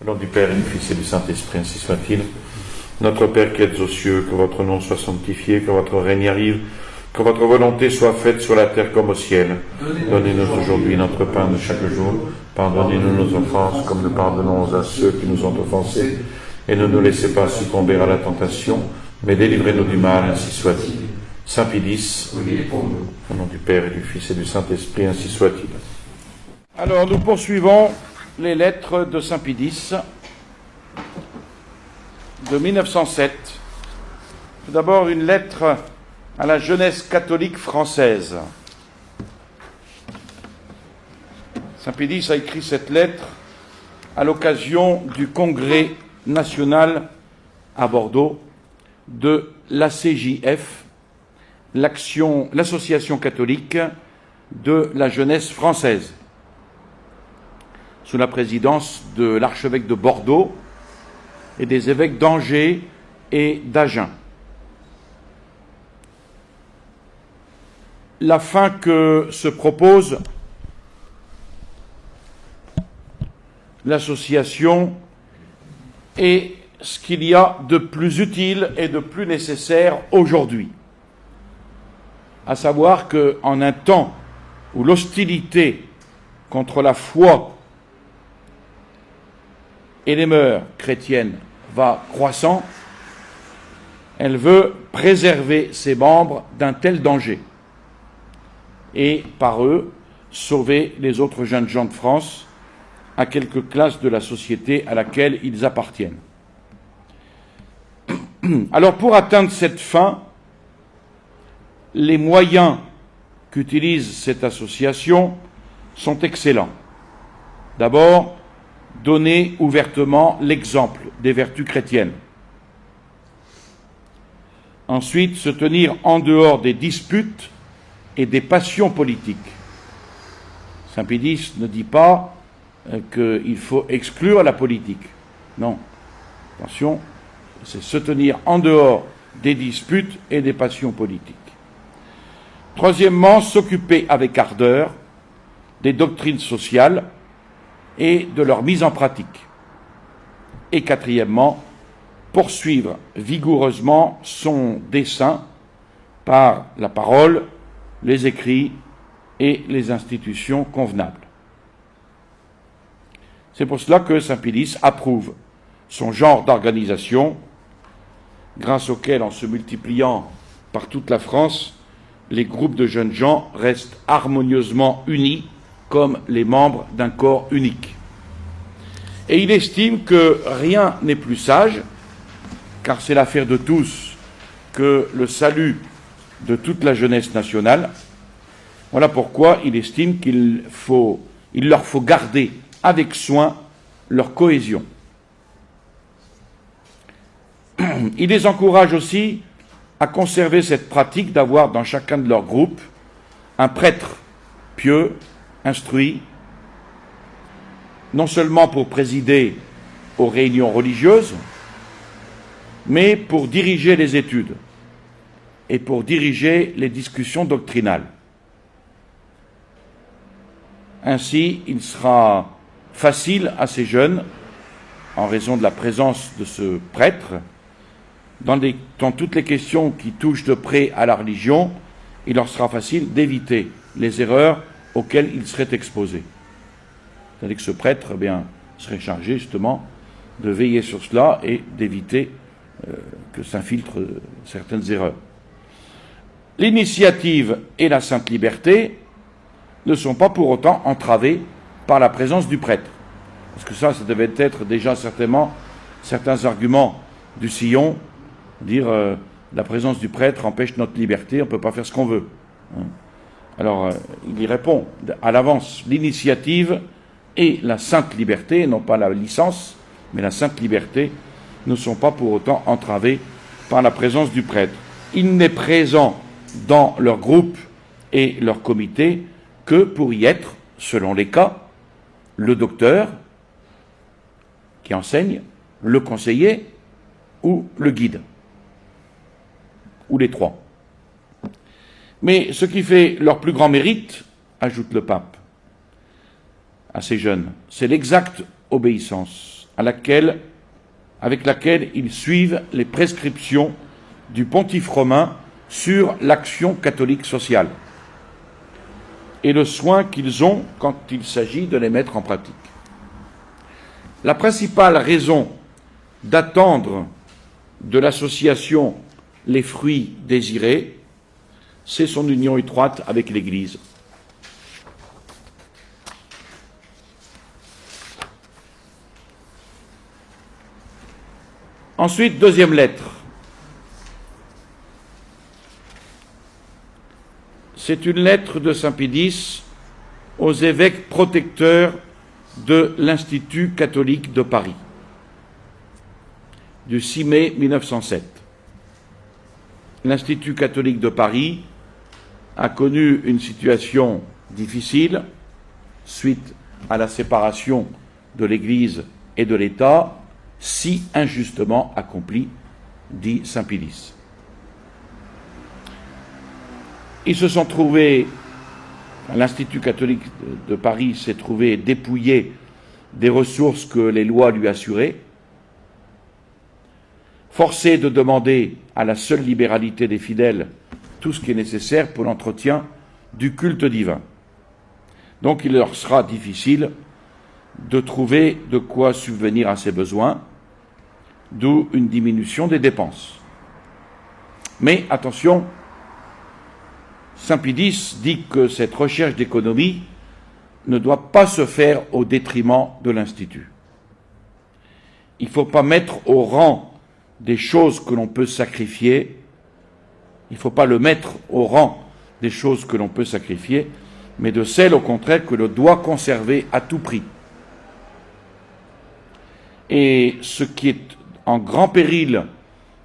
Au nom du Père et du Fils et du Saint-Esprit, ainsi soit-il. Notre Père qui êtes aux cieux, que votre nom soit sanctifié, que votre règne arrive, que votre volonté soit faite sur la terre comme au ciel. Donnez-nous aujourd'hui notre pain de chaque jour. Pardonnez-nous nos offenses, comme nous pardonnons à ceux qui nous ont offensés. Et ne nous laissez pas succomber à la tentation, mais délivrez-nous du mal, ainsi soit-il. Saint Pie-X, au nom du Père et du Fils et du Saint-Esprit, ainsi soit-il. Alors, nous poursuivons les lettres de Saint Pie-X de 1907. Tout d'abord, une lettre à la jeunesse catholique française. Saint Pie-X a écrit cette lettre à l'occasion du congrès national à Bordeaux de l'ACJF, l'association catholique de la jeunesse française, sous la présidence de l'archevêque de Bordeaux et des évêques d'Angers et d'Agen. La fin que se propose l'association est ce qu'il y a de plus utile et de plus nécessaire aujourd'hui, à savoir qu'en un temps où l'hostilité contre la foi et les mœurs chrétiennes va croissant, elle veut préserver ses membres d'un tel danger et, par eux, sauver les autres jeunes gens de France à quelques classes de la société à laquelle ils appartiennent. Alors, pour atteindre cette fin, les moyens qu'utilise cette association sont excellents. D'abord, donner ouvertement l'exemple des vertus chrétiennes. Ensuite, se tenir en dehors des disputes et des passions politiques. Saint Pie-X ne dit pas qu'il faut exclure la politique. Non. Attention, c'est se tenir en dehors des disputes et des passions politiques. Troisièmement, s'occuper avec ardeur des doctrines sociales et de leur mise en pratique. Et quatrièmement, poursuivre vigoureusement son dessein par la parole, les écrits et les institutions convenables. C'est pour cela que Saint Pie-X approuve son genre d'organisation, grâce auquel, en se multipliant par toute la France, les groupes de jeunes gens restent harmonieusement unis comme les membres d'un corps unique. Et il estime que rien n'est plus sage, car c'est l'affaire de tous, que le salut de toute la jeunesse nationale. Voilà pourquoi il estime qu'il leur faut garder avec soin leur cohésion. Il les encourage aussi à conserver cette pratique d'avoir dans chacun de leurs groupes un prêtre pieux, instruit, non seulement pour présider aux réunions religieuses, mais pour diriger les études et pour diriger les discussions doctrinales. Ainsi, il sera facile à ces jeunes, en raison de la présence de ce prêtre, dans toutes les questions qui touchent de près à la religion, il leur sera facile d'éviter les erreurs auxquelles ils seraient exposés. C'est-à-dire que ce prêtre serait chargé justement de veiller sur cela et d'éviter que s'infiltrent certaines erreurs. L'initiative et la sainte liberté ne sont pas pour autant entravées par la présence du prêtre. Parce que ça devait être déjà certainement certains arguments du sillon, dire la présence du prêtre empêche notre liberté, on ne peut pas faire ce qu'on veut. Alors, il y répond à l'avance, l'initiative et la sainte liberté, non pas la licence, mais la sainte liberté, ne sont pas pour autant entravées par la présence du prêtre. Il n'est présent dans leur groupe et leur comité que pour y être, selon les cas, le docteur qui enseigne, le conseiller ou le guide, ou les trois. Mais ce qui fait leur plus grand mérite, ajoute le pape à ces jeunes, c'est l'exacte obéissance avec laquelle ils suivent les prescriptions du pontife romain sur l'action catholique sociale et le soin qu'ils ont quand il s'agit de les mettre en pratique. La principale raison d'attendre de l'association les fruits désirés, c'est son union étroite avec l'Église. Ensuite, deuxième lettre. C'est une lettre de Saint Pédis aux évêques protecteurs de l'Institut catholique de Paris, du 6 mai 1907. L'Institut catholique de Paris a connu une situation difficile suite à la séparation de l'Église et de l'État, si injustement accomplie, dit Saint Pédis. Ils se sont trouvés, l'Institut catholique de Paris s'est trouvé dépouillé des ressources que les lois lui assuraient, forcé de demander à la seule libéralité des fidèles tout ce qui est nécessaire pour l'entretien du culte divin. Donc il leur sera difficile de trouver de quoi subvenir à ses besoins, d'où une diminution des dépenses. Mais attention, Saint Pédis dit que cette recherche d'économie ne doit pas se faire au détriment de l'Institut. Il ne faut pas mettre au rang des choses que l'on peut sacrifier, il ne faut pas le mettre au rang des choses que l'on peut sacrifier, mais de celles, au contraire, que l'on doit conserver à tout prix. Et ce qui est en grand péril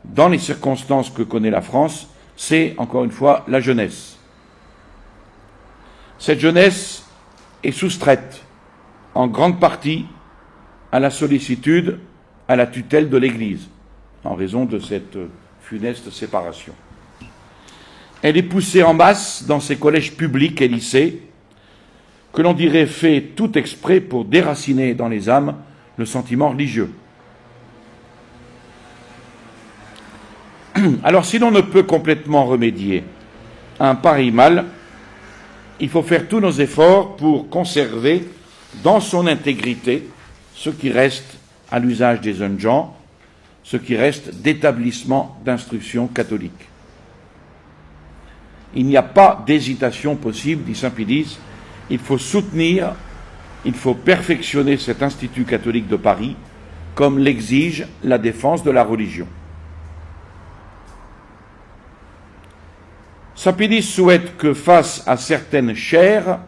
dans les circonstances que connaît la France, c'est, encore une fois, la jeunesse. Cette jeunesse est soustraite, en grande partie, à la sollicitude, à la tutelle de l'Église, en raison de cette funeste séparation. Elle est poussée en masse dans ces collèges publics et lycées, que l'on dirait fait tout exprès pour déraciner dans les âmes le sentiment religieux. Alors, si l'on ne peut complètement remédier à un pareil mal, il faut faire tous nos efforts pour conserver dans son intégrité ce qui reste à l'usage des jeunes gens, ce qui reste d'établissement d'instruction catholique. Il n'y a pas d'hésitation possible, dit Saint Pédis, il faut soutenir, il faut perfectionner cet Institut catholique de Paris, comme l'exige la défense de la religion. Saint Pédis souhaite que face à certaines chaires,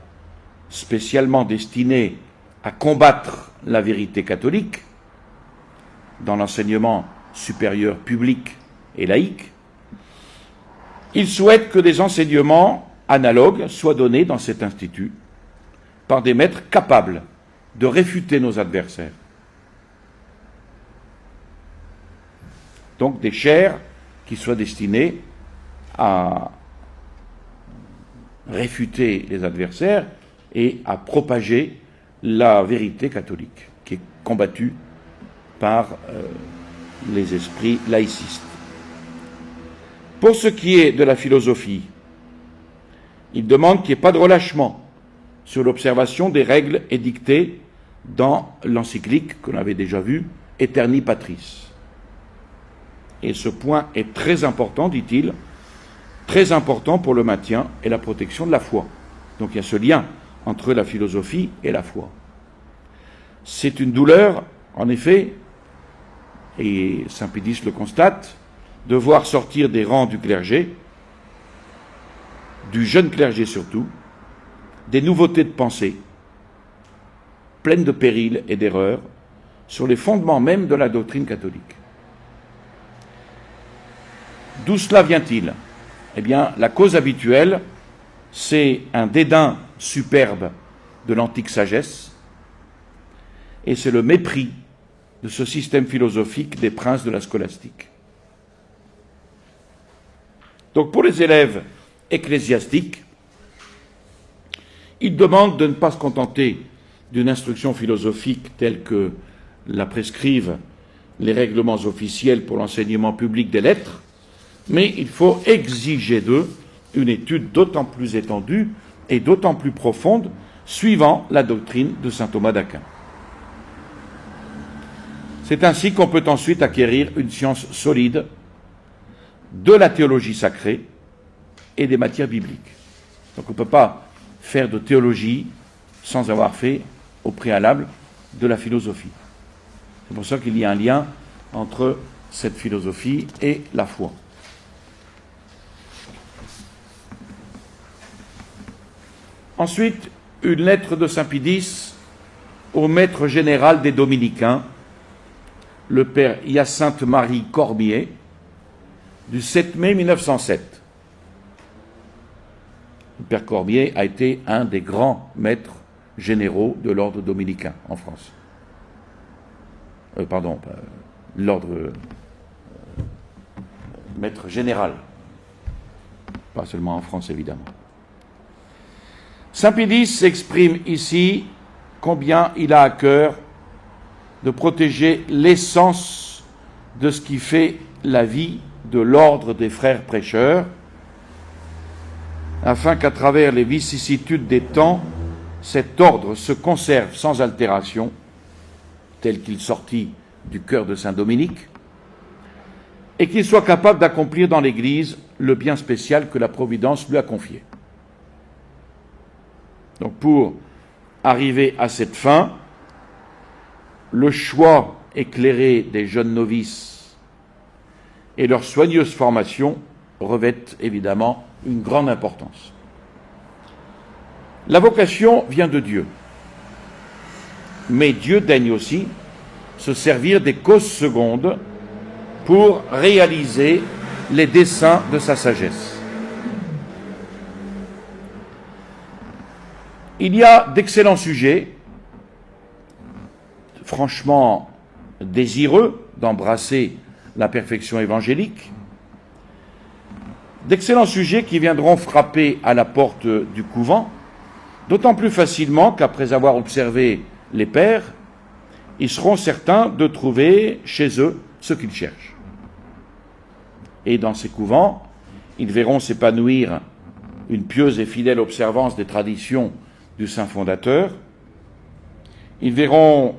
spécialement destinées à combattre la vérité catholique, dans l'enseignement supérieur public et laïque, il souhaite que des enseignements analogues soient donnés dans cet institut par des maîtres capables de réfuter nos adversaires. Donc des chaires qui soient destinées à réfuter les adversaires et à propager la vérité catholique qui est combattue par les esprits laïcistes. Pour ce qui est de la philosophie, il demande qu'il n'y ait pas de relâchement sur l'observation des règles édictées dans l'encyclique qu'on avait déjà vue, Aeterni Patris. Et ce point est très important, dit-il, très important pour le maintien et la protection de la foi. Donc il y a ce lien entre la philosophie et la foi. C'est une douleur, en effet, et Saint Pédis le constate, de voir sortir des rangs du clergé, du jeune clergé surtout, des nouveautés de pensée, pleines de périls et d'erreurs, sur les fondements même de la doctrine catholique. D'où cela vient-il ? Eh bien, la cause habituelle, c'est un dédain superbe de l'antique sagesse, et c'est le mépris de ce système philosophique des princes de la scolastique. Donc pour les élèves ecclésiastiques, il demande de ne pas se contenter d'une instruction philosophique telle que la prescrivent les règlements officiels pour l'enseignement public des lettres, mais il faut exiger d'eux une étude d'autant plus étendue et d'autant plus profonde suivant la doctrine de saint Thomas d'Aquin. C'est ainsi qu'on peut ensuite acquérir une science solide de la théologie sacrée et des matières bibliques. Donc on ne peut pas faire de théologie sans avoir fait au préalable de la philosophie. C'est pour ça qu'il y a un lien entre cette philosophie et la foi. Ensuite, une lettre de saint Pie au maître général des Dominicains, le père Hyacinthe Marie Cormier, du 7 mai 1907. Le père Cormier a été un des grands maîtres généraux de l'ordre dominicain en France. L'ordre maître général, pas seulement en France évidemment. Saint Pie s'exprime ici combien il a à cœur de protéger l'essence de ce qui fait la vie de l'ordre des frères prêcheurs, afin qu'à travers les vicissitudes des temps, cet ordre se conserve sans altération, tel qu'il sortit du cœur de saint Dominique, et qu'il soit capable d'accomplir dans l'Église le bien spécial que la Providence lui a confié. Donc pour arriver à cette fin, le choix éclairé des jeunes novices et leur soigneuse formation revêtent évidemment une grande importance. La vocation vient de Dieu, mais Dieu daigne aussi se servir des causes secondes pour réaliser les desseins de sa sagesse. Il y a d'excellents sujets, franchement désireux d'embrasser la perfection évangélique, d'excellents sujets qui viendront frapper à la porte du couvent, d'autant plus facilement qu'après avoir observé les pères, ils seront certains de trouver chez eux ce qu'ils cherchent. Et dans ces couvents, ils verront s'épanouir une pieuse et fidèle observance des traditions du saint fondateur. Ils verront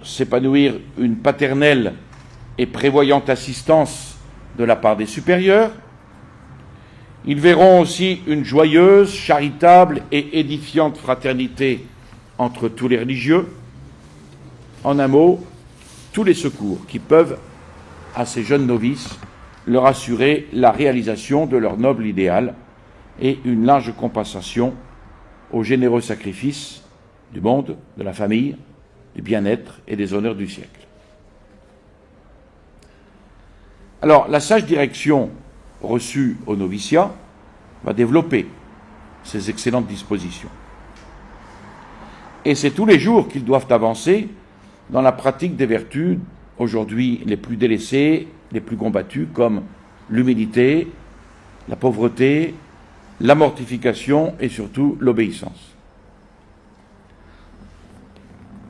s'épanouir une paternelle et prévoyante assistance de la part des supérieurs. Ils verront aussi une joyeuse, charitable et édifiante fraternité entre tous les religieux. En un mot, tous les secours qui peuvent, à ces jeunes novices, leur assurer la réalisation de leur noble idéal et une large compensation aux généreux sacrifices du monde, de la famille, du bien-être et des honneurs du siècle. Alors, la sage direction reçue au noviciat va développer ces excellentes dispositions. Et c'est tous les jours qu'ils doivent avancer dans la pratique des vertus aujourd'hui les plus délaissées, les plus combattues, comme l'humilité, la pauvreté, la mortification et surtout l'obéissance.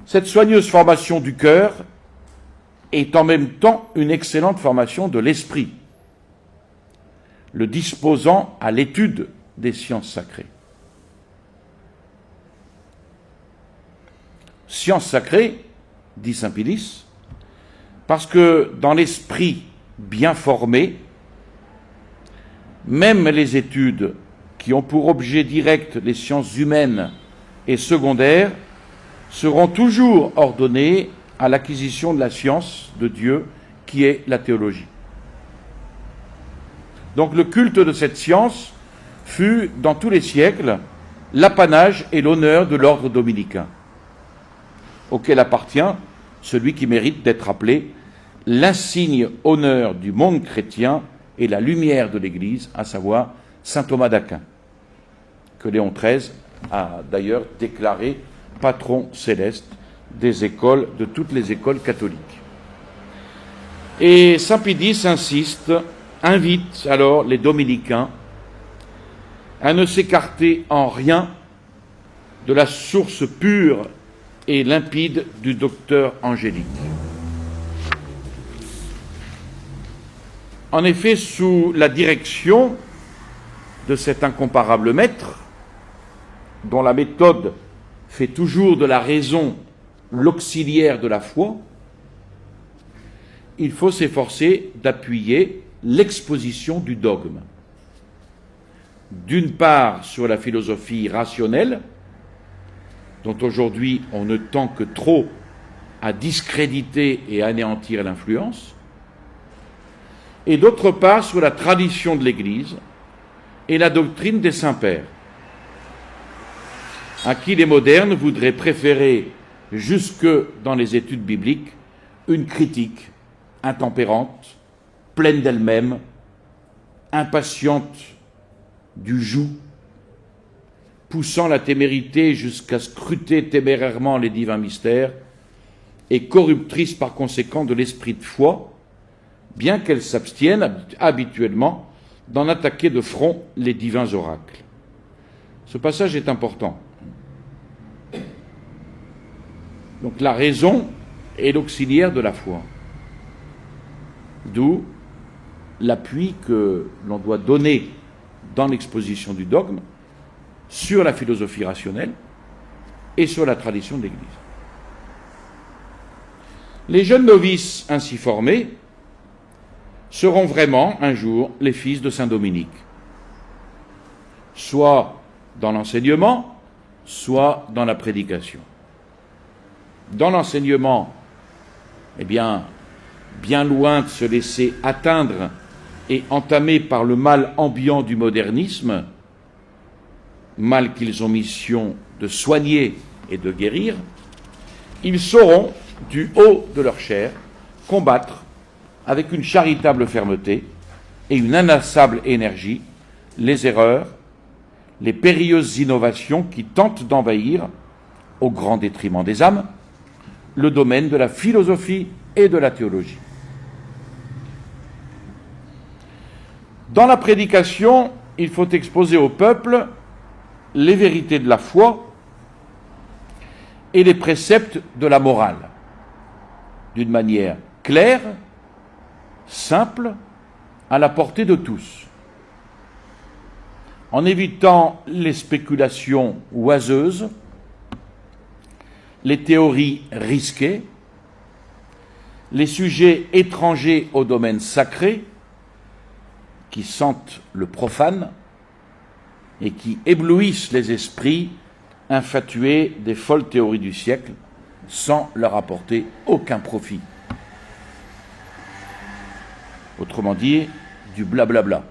Cette soigneuse formation du cœur est en même temps une excellente formation de l'esprit, le disposant à l'étude des sciences sacrées. Sciences sacrées, dit saint Pie, parce que dans l'esprit bien formé, même les études qui ont pour objet direct les sciences humaines et secondaires seront toujours ordonnées à l'acquisition de la science de Dieu qui est la théologie. Donc le culte de cette science fut, dans tous les siècles, l'apanage et l'honneur de l'ordre dominicain, auquel appartient celui qui mérite d'être appelé l'insigne honneur du monde chrétien et la lumière de l'Église, à savoir saint Thomas d'Aquin, que Léon XIII a d'ailleurs déclaré patron céleste des écoles, de toutes les écoles catholiques. Et saint Pie insiste, invite alors les dominicains à ne s'écarter en rien de la source pure et limpide du docteur Angélique. En effet, sous la direction de cet incomparable maître, dont la méthode fait toujours de la raison l'auxiliaire de la foi, il faut s'efforcer d'appuyer l'exposition du dogme. D'une part sur la philosophie rationnelle, dont aujourd'hui on ne tend que trop à discréditer et anéantir l'influence, et d'autre part sur la tradition de l'Église et la doctrine des saints-pères, à qui les modernes voudraient préférer, jusque dans les études bibliques, une critique intempérante, pleine d'elle-même, impatiente du joug, poussant la témérité jusqu'à scruter témérairement les divins mystères, et corruptrice par conséquent de l'esprit de foi, bien qu'elle s'abstienne habituellement d'en attaquer de front les divins oracles. Ce passage est important. Donc la raison est l'auxiliaire de la foi. D'où l'appui que l'on doit donner dans l'exposition du dogme sur la philosophie rationnelle et sur la tradition de l'Église. Les jeunes novices ainsi formés seront vraiment un jour les fils de saint Dominique, soit dans l'enseignement, soit dans la prédication. Dans l'enseignement, bien loin de se laisser atteindre et entamer par le mal ambiant du modernisme, mal qu'ils ont mission de soigner et de guérir, ils sauront, du haut de leur chair, combattre avec une charitable fermeté et une inassable énergie les erreurs, les périlleuses innovations qui tentent d'envahir, au grand détriment des âmes, le domaine de la philosophie et de la théologie. Dans la prédication, il faut exposer au peuple les vérités de la foi et les préceptes de la morale, d'une manière claire, simple, à la portée de tous, en évitant les spéculations oiseuses, les théories risquées, les sujets étrangers au domaine sacré, qui sentent le profane et qui éblouissent les esprits infatués des folles théories du siècle sans leur apporter aucun profit. Autrement dit, du blablabla.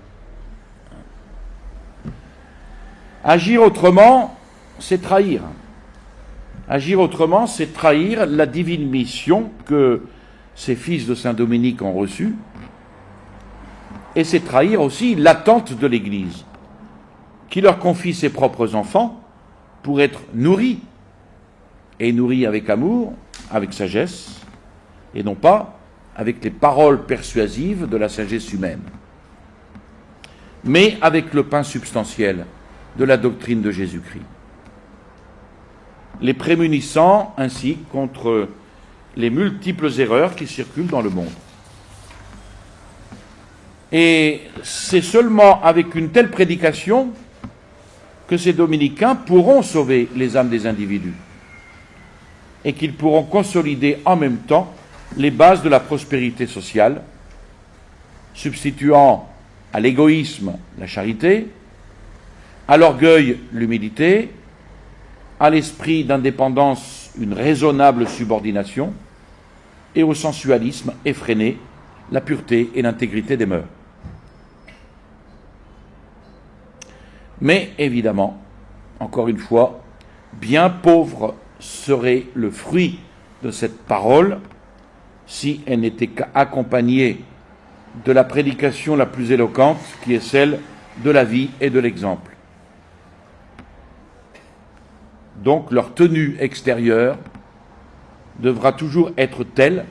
Agir autrement, c'est trahir. Agir autrement, c'est trahir la divine mission que ces fils de saint Dominique ont reçue, et c'est trahir aussi l'attente de l'Église, qui leur confie ses propres enfants pour être nourris, et nourris avec amour, avec sagesse, et non pas avec les paroles persuasives de la sagesse humaine, mais avec le pain substantiel de la doctrine de Jésus-Christ, les prémunissant ainsi contre les multiples erreurs qui circulent dans le monde. Et c'est seulement avec une telle prédication que ces dominicains pourront sauver les âmes des individus et qu'ils pourront consolider en même temps les bases de la prospérité sociale, substituant à l'égoïsme la charité, à l'orgueil l'humilité, à l'esprit d'indépendance une raisonnable subordination, et au sensualisme effréné la pureté et l'intégrité des mœurs. Mais évidemment, encore une fois, bien pauvre serait le fruit de cette parole si elle n'était qu'accompagnée de la prédication la plus éloquente, qui est celle de la vie et de l'exemple. Donc leur tenue extérieure devra toujours être telle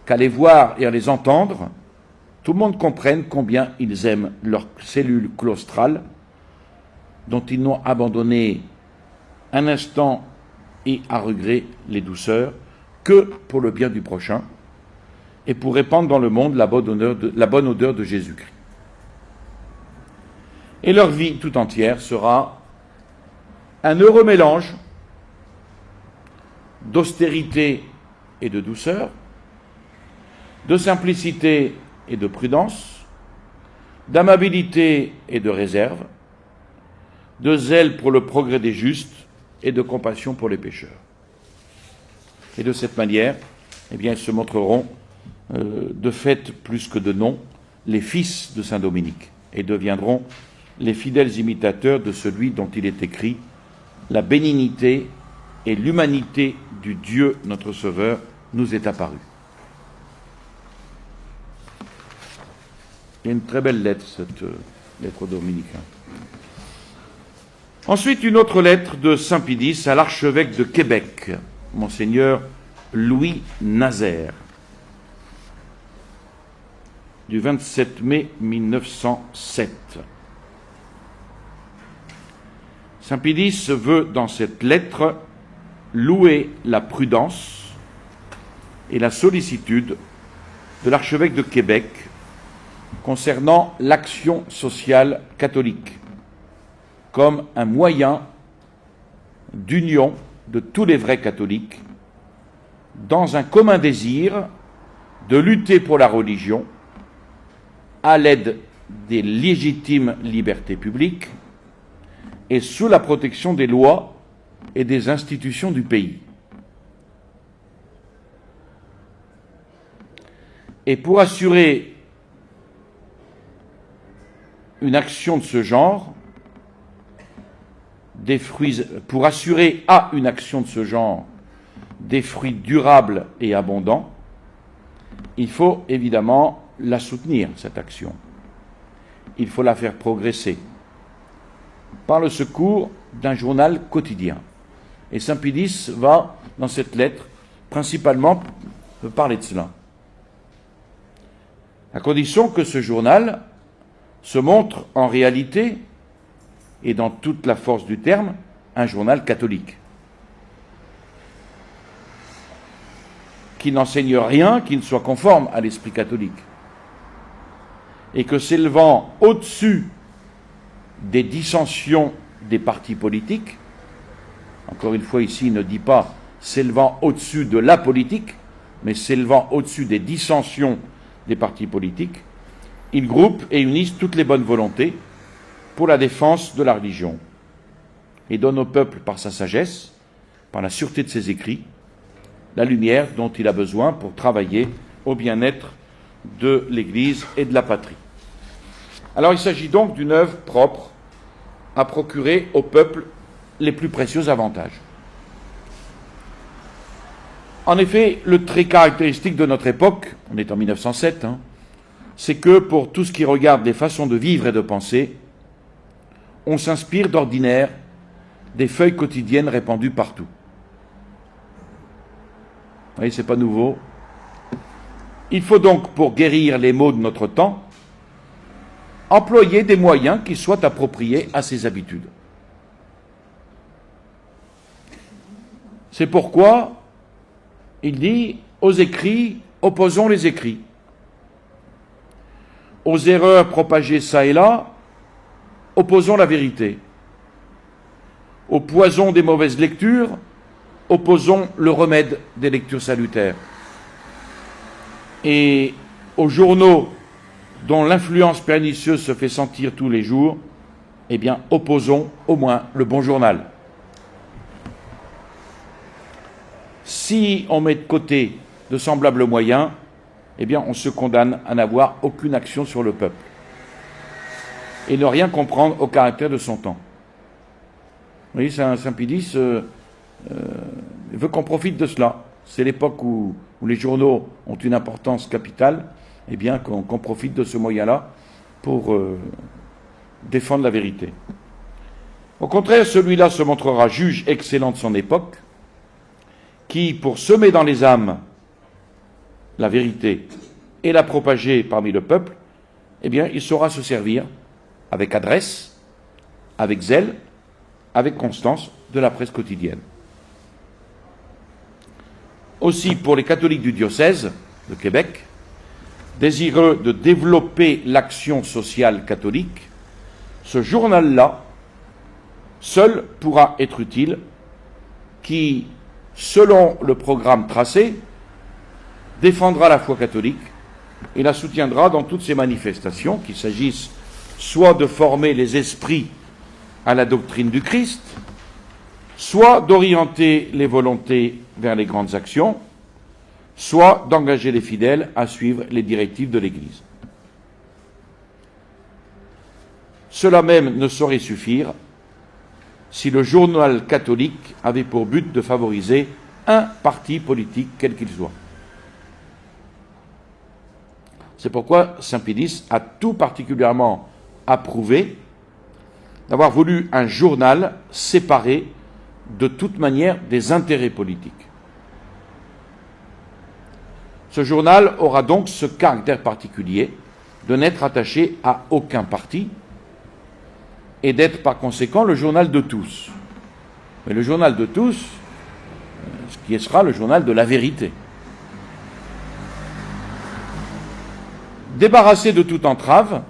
qu'à les voir et à les entendre, tout le monde comprenne combien ils aiment leur cellule claustrale, dont ils n'ont abandonné un instant et à regret les douceurs que pour le bien du prochain et pour répandre dans le monde la bonne odeur de Jésus-Christ. Et leur vie tout entière sera un heureux mélange d'austérité et de douceur, de simplicité et de prudence, d'amabilité et de réserve, de zèle pour le progrès des justes et de compassion pour les pécheurs. Et de cette manière, eh bien, ils se montreront de fait plus que de nom les fils de saint Dominique et deviendront les fidèles imitateurs de celui dont il est écrit « La bénignité et l'humanité du Dieu notre Sauveur nous est apparue ». Il y a une très belle lettre, cette lettre aux Dominicains. Ensuite, une autre lettre de saint Pie à l'archevêque de Québec, Monseigneur Louis Nazaire, du 27 mai 1907. Saint Pie veut, dans cette lettre, louer la prudence et la sollicitude de l'archevêque de Québec concernant l'action sociale catholique comme un moyen d'union de tous les vrais catholiques dans un commun désir de lutter pour la religion à l'aide des légitimes libertés publiques et sous la protection des lois et des institutions du pays. Et pour assurer une action de ce genre, pour assurer à une action de ce genre des fruits durables et abondants, il faut évidemment la soutenir, cette action. Il faut la faire progresser par le secours d'un journal quotidien. Et saint Pie va, dans cette lettre, principalement parler de cela. À condition que ce journal se montre en réalité, et dans toute la force du terme, un journal catholique, qui n'enseigne rien qui ne soit conforme à l'esprit catholique, et que s'élevant au-dessus des dissensions des partis politiques, encore une fois ici il ne dit pas s'élevant au-dessus de la politique, mais s'élevant au-dessus des dissensions des partis politiques, il groupe et unisse toutes les bonnes volontés pour la défense de la religion et donne au peuple par sa sagesse, par la sûreté de ses écrits, la lumière dont il a besoin pour travailler au bien-être de l'Église et de la patrie. Alors il s'agit donc d'une œuvre propre à procurer au peuple les plus précieux avantages. En effet, le trait caractéristique de notre époque, on est en 1907, c'est que pour tout ce qui regarde les façons de vivre et de penser, on s'inspire d'ordinaire des feuilles quotidiennes répandues partout. Vous voyez, c'est pas nouveau. Il faut donc, pour guérir les maux de notre temps, employer des moyens qui soient appropriés à ses habitudes. C'est pourquoi il dit, aux écrits, opposons les écrits. Aux erreurs propagées çà et là, opposons la vérité. Au poison des mauvaises lectures, opposons le remède des lectures salutaires. Et aux journaux dont l'influence pernicieuse se fait sentir tous les jours, eh bien, opposons au moins le bon journal. Si on met de côté de semblables moyens, eh bien, on se condamne à n'avoir aucune action sur le peuple et ne rien comprendre au caractère de son temps. Vous voyez, saint Pie veut qu'on profite de cela. C'est l'époque où les journaux ont une importance capitale, eh bien, qu'on profite de ce moyen-là pour défendre la vérité. Au contraire, celui-là se montrera juge excellent de son époque, qui, pour semer dans les âmes la vérité et la propager parmi le peuple, eh bien, il saura se servir avec adresse, avec zèle, avec constance de la presse quotidienne. Aussi, pour les catholiques du diocèse de Québec, désireux de développer l'action sociale catholique, ce journal-là, seul pourra être utile, qui, selon le programme tracé, défendra la foi catholique et la soutiendra dans toutes ses manifestations, qu'il s'agisse soit de former les esprits à la doctrine du Christ, soit d'orienter les volontés vers les grandes actions, soit d'engager les fidèles à suivre les directives de l'Église. Cela même ne saurait suffire si le journal catholique avait pour but de favoriser un parti politique, quel qu'il soit. C'est pourquoi Saint Pédis a tout particulièrement approuvé d'avoir voulu un journal séparé de toute manière des intérêts politiques. Ce journal aura donc ce caractère particulier de n'être attaché à aucun parti et d'être par conséquent le journal de tous. Mais le journal de tous, ce qui sera le journal de la vérité. Débarrassé de toute entrave,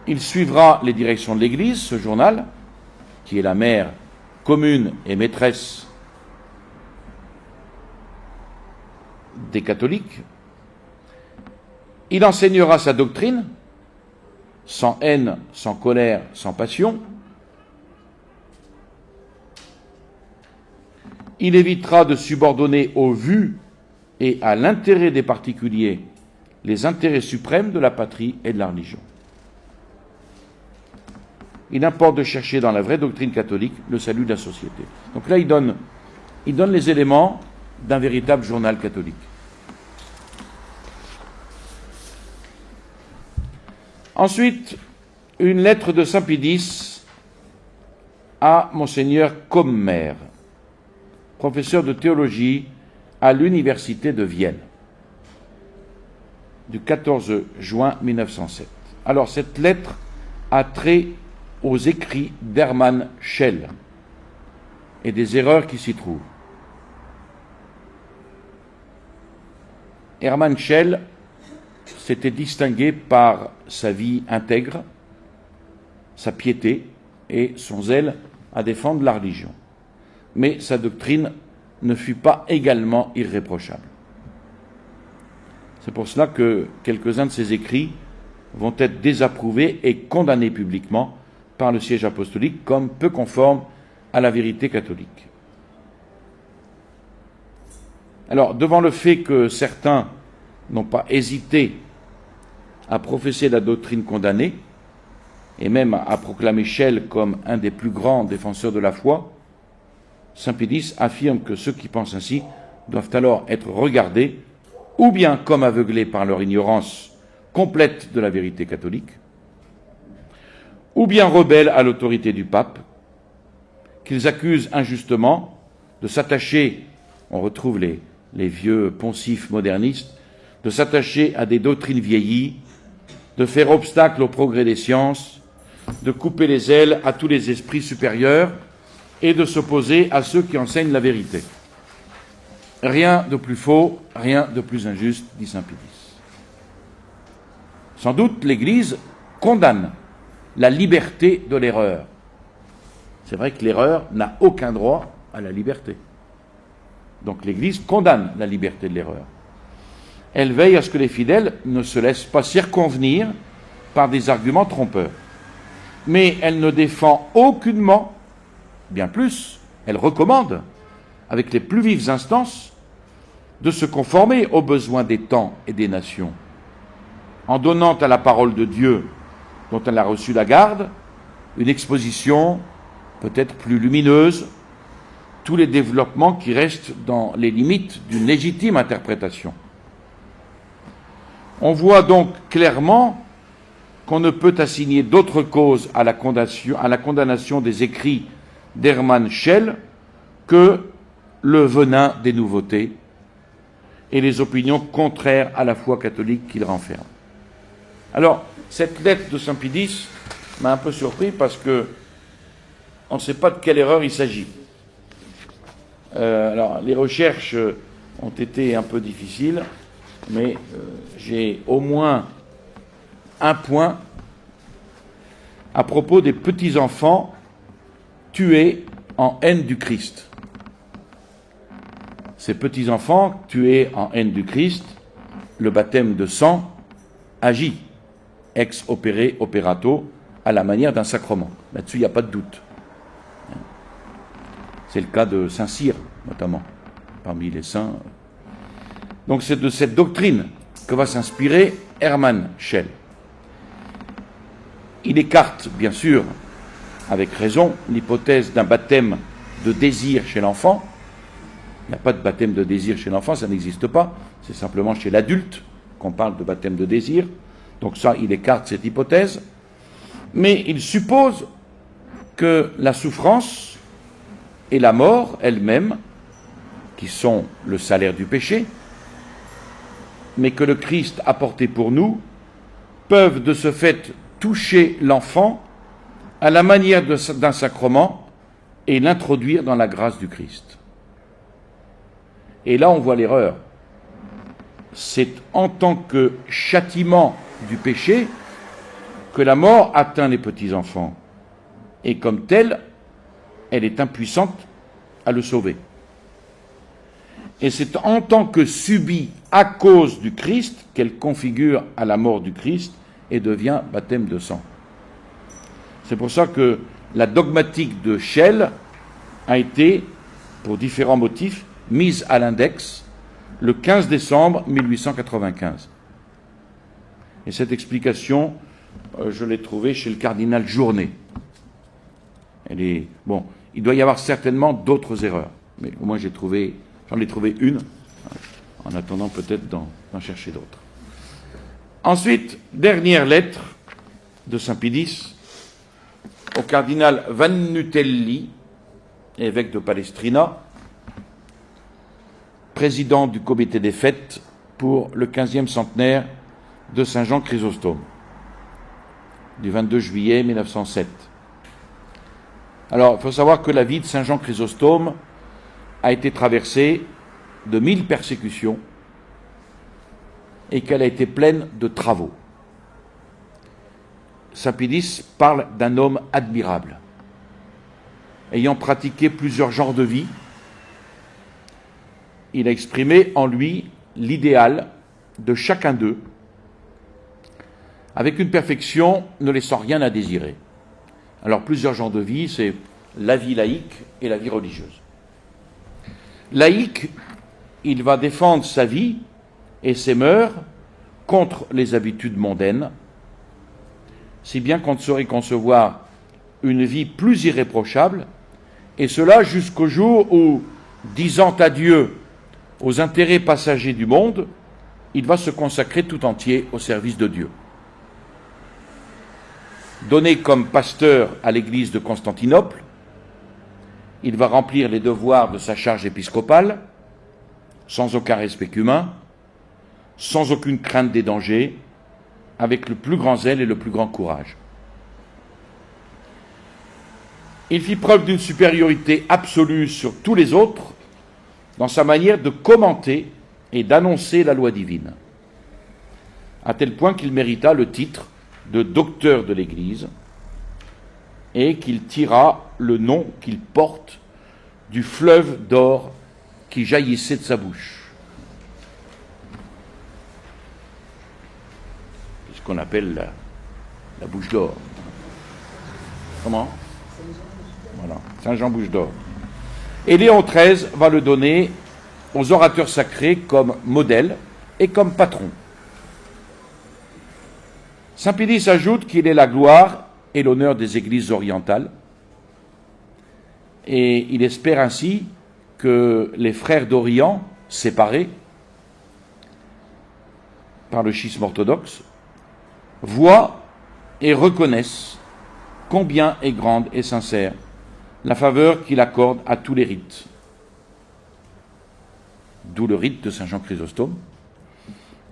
il suivra les directions de l'Église, ce journal, qui est la mère commune et maîtresse des catholiques. Il enseignera sa doctrine, sans haine, sans colère, sans passion. Il évitera de subordonner aux vues et à l'intérêt des particuliers les intérêts suprêmes de la patrie et de la religion. Il importe de chercher dans la vraie doctrine catholique le salut de la société. Donc là, il donne les éléments d'un véritable journal catholique. Ensuite, une lettre de Saint Pédis à Monseigneur Commer, professeur de théologie à l'Université de Vienne, du 14 juin 1907. Alors, cette lettre a trait aux écrits d'Hermann Schell et des erreurs qui s'y trouvent. Hermann Schell s'était distingué par sa vie intègre, sa piété et son zèle à défendre la religion. Mais sa doctrine ne fut pas également irréprochable. C'est pour cela que quelques-uns de ses écrits vont être désapprouvés et condamnés publiquement par le siège apostolique comme peu conformes à la vérité catholique. Alors, devant le fait que certains n'ont pas hésité à professer la doctrine condamnée, et même à proclamer Schell comme un des plus grands défenseurs de la foi, Saint Pédis affirme que ceux qui pensent ainsi doivent alors être regardés ou bien comme aveuglés par leur ignorance complète de la vérité catholique, ou bien rebelles à l'autorité du pape, qu'ils accusent injustement de s'attacher, on retrouve les vieux poncifs modernistes, de s'attacher à des doctrines vieillies, de faire obstacle au progrès des sciences, de couper les ailes à tous les esprits supérieurs et de s'opposer à ceux qui enseignent la vérité. Rien de plus faux, rien de plus injuste, dit Saint Pédis. Sans doute, l'Église condamne la liberté de l'erreur. C'est vrai que l'erreur n'a aucun droit à la liberté. Donc l'Église condamne la liberté de l'erreur. Elle veille à ce que les fidèles ne se laissent pas circonvenir par des arguments trompeurs. Mais elle ne défend aucunement, bien plus, elle recommande, avec les plus vives instances, de se conformer aux besoins des temps et des nations, en donnant à la parole de Dieu, dont elle a reçu la garde, une exposition peut-être plus lumineuse, tous les développements qui restent dans les limites d'une légitime interprétation. On voit donc clairement qu'on ne peut assigner d'autre cause à la condamnation des écrits d'Hermann Schell que le venin des nouveautés et les opinions contraires à la foi catholique qu'il renferme. Alors, cette lettre de Saint Pédis m'a un peu surpris parce que on ne sait pas de quelle erreur il s'agit. Alors, les recherches ont été un peu difficiles, mais j'ai au moins un point à propos des petits-enfants tués en haine du Christ. Ces petits-enfants tués en haine du Christ, le baptême de sang agit ex opere operato à la manière d'un sacrement. Là-dessus, il n'y a pas de doute. C'est le cas de Saint-Cyr, notamment, parmi les saints. Donc c'est de cette doctrine que va s'inspirer Hermann Schell. Il écarte, bien sûr, avec raison, l'hypothèse d'un baptême de désir chez l'enfant. Il n'y a pas de baptême de désir chez l'enfant, ça n'existe pas. C'est simplement chez l'adulte qu'on parle de baptême de désir. Donc ça, il écarte cette hypothèse. Mais il suppose que la souffrance et la mort elles-mêmes, qui sont le salaire du péché, mais que le Christ a porté pour nous, peuvent de ce fait toucher l'enfant à la manière d'un sacrement et l'introduire dans la grâce du Christ. Et là, on voit l'erreur. C'est en tant que châtiment du péché que la mort atteint les petits-enfants. Et comme telle, elle est impuissante à le sauver. Et c'est en tant que subie à cause du Christ qu'elle configure à la mort du Christ et devient baptême de sang. C'est pour ça que la dogmatique de Schell a été, pour différents motifs, mise à l'index le 15 décembre 1895. Et cette explication, je l'ai trouvée chez le cardinal Journet. Elle est, bon, il doit y avoir certainement d'autres erreurs, mais au moins j'en ai trouvé une, en attendant peut-être d'en chercher d'autres. Ensuite, dernière lettre de Saint Pidis au cardinal Vannutelli, évêque de Palestrina, président du comité des fêtes pour le 15e centenaire de Saint Jean Chrysostome, du 22 juillet 1907. Alors, il faut savoir que la vie de Saint Jean Chrysostome a été traversée de 1000 persécutions et qu'elle a été pleine de travaux. Saint Pidis parle d'un homme admirable, ayant pratiqué plusieurs genres de vie. Il a exprimé en lui l'idéal de chacun d'eux, avec une perfection ne laissant rien à désirer. Alors, plusieurs genres de vie, c'est la vie laïque et la vie religieuse. Laïque, il va défendre sa vie et ses mœurs contre les habitudes mondaines, si bien qu'on ne saurait concevoir une vie plus irréprochable, et cela jusqu'au jour où, disant adieu aux intérêts passagers du monde, il va se consacrer tout entier au service de Dieu. Donné comme pasteur à l'église de Constantinople, il va remplir les devoirs de sa charge épiscopale, sans aucun respect humain, sans aucune crainte des dangers, avec le plus grand zèle et le plus grand courage. Il fit preuve d'une supériorité absolue sur tous les autres dans sa manière de commenter et d'annoncer la loi divine, à tel point qu'il mérita le titre de docteur de l'Église et qu'il tira le nom qu'il porte du fleuve d'or qui jaillissait de sa bouche. C'est ce qu'on appelle la bouche d'or. Comment ? Voilà, Saint-Jean bouche d'or. Et Léon XIII va le donner aux orateurs sacrés comme modèle et comme patron. Saint Pidis ajoute qu'il est la gloire et l'honneur des églises orientales, et il espère ainsi que les frères d'Orient, séparés par le schisme orthodoxe, voient et reconnaissent combien est grande et sincère la faveur qu'il accorde à tous les rites. D'où le rite de Saint Jean Chrysostome,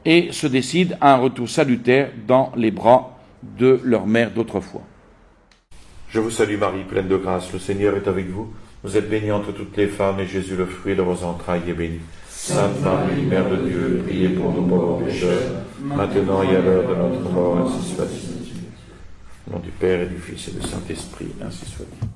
et se décident à un retour salutaire dans les bras de leur mère d'autrefois. Je vous salue Marie, pleine de grâce, le Seigneur est avec vous. Vous êtes bénie entre toutes les femmes, et Jésus, le fruit de vos entrailles, est béni. Sainte Marie, Mère de Dieu, priez pour nous pauvres pécheurs, maintenant et à l'heure de notre mort, ainsi soit-il. Au nom du Père et du Fils et du Saint-Esprit, ainsi soit-il.